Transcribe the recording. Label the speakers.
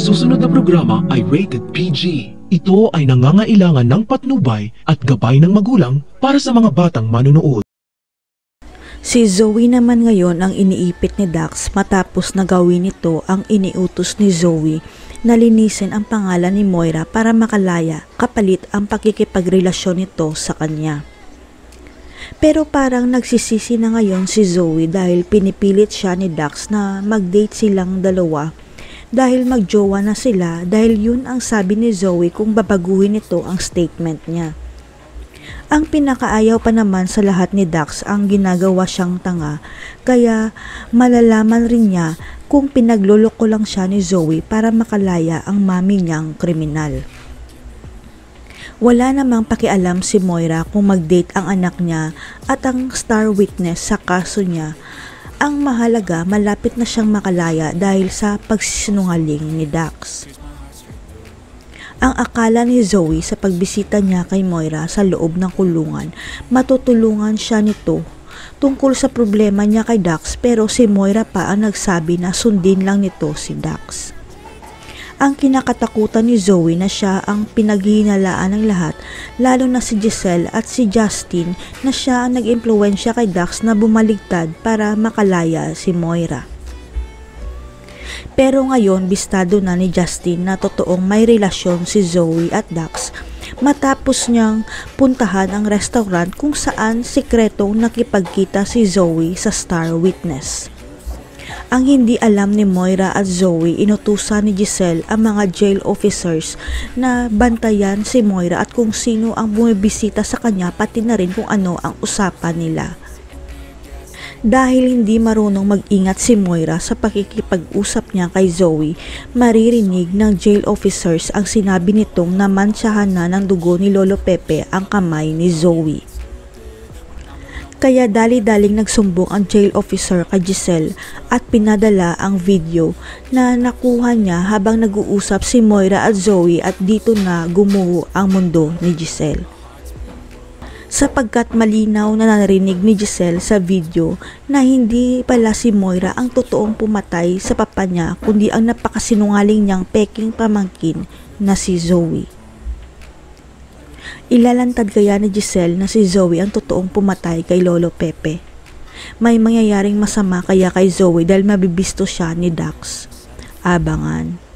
Speaker 1: susunod na programa ay rated PG. Ito ay nangangailangan ng patnubay at gabay ng magulang para sa mga batang manonood.
Speaker 2: Si Zoe naman ngayon ang iniipit ni Dax matapos na gawin nito ang iniutos ni Zoe na linisin ang pangalan ni Moira para makalaya kapalit ang pakikipagrelasyon nito sa kanya. Pero parang nagsisisi na ngayon si Zoe dahil pinipilit siya ni Dax na mag-date silang dalawa dahil magjowa na sila dahil yun ang sabi ni Zoe kung babaguhin nito ang statement niya. Ang pinakaayaw pa naman sa lahat ni Dax ang ginagawa siyang tanga kaya malalaman rin niya kung pinagloloko lang siya ni Zoe para makalaya ang mami niyang kriminal. Wala namang pakialam si Moira kung mag-date ang anak niya at ang star witness sa kaso niya. Ang mahalaga malapit na siyang makalaya dahil sa pagsisinungaling ni Dax. Ang akala ni Zoe sa pagbisita niya kay Moira sa loob ng kulungan, matutulungan siya nito tungkol sa problema niya kay Dax pero si Moira pa ang nagsabi na sundin lang nito si Dax. Ang kinakatakutan ni Zoe na siya ang pinaghihinalaan ng lahat, lalo na si Giselle at si Justin na siya ang nag-impluwensya kay Dax na bumaligtad para makalaya si Moira. Pero ngayon bistado na ni Justin na totoong may relasyon si Zoe at Dax matapos niyang puntahan ang restaurant kung saan sikretong nakipagkita si Zoe sa star witness. Ang hindi alam ni Moira at Zoe, inutusan ni Giselle ang mga jail officers na bantayan si Moira at kung sino ang bumibisita sa kanya pati na rin kung ano ang usapan nila. Dahil hindi marunong mag-ingat si Moira sa pakikipag-usap niya kay Zoe, maririnig ng jail officers ang sinabi nitong namansyahan na ng dugo ni Lolo Pepe ang kamay ni Zoe. Kaya dali-daling nagsumbong ang jail officer kay Giselle at pinadala ang video na nakuha niya habang nag-uusap si Moira at Zoe at dito na gumuho ang mundo ni Giselle. Sapagkat malinaw na narinig ni Giselle sa video na hindi pala si Moira ang totoong pumatay sa papa niya kundi ang napakasinungaling niyang peking pamangkin na si Zoe. Ilalantad kaya ni Giselle na si Zoe ang totoong pumatay kay Lolo Pepe? May mangyayaring masama kaya kay Zoe dahil mabibisto siya ni Dax? Abangan.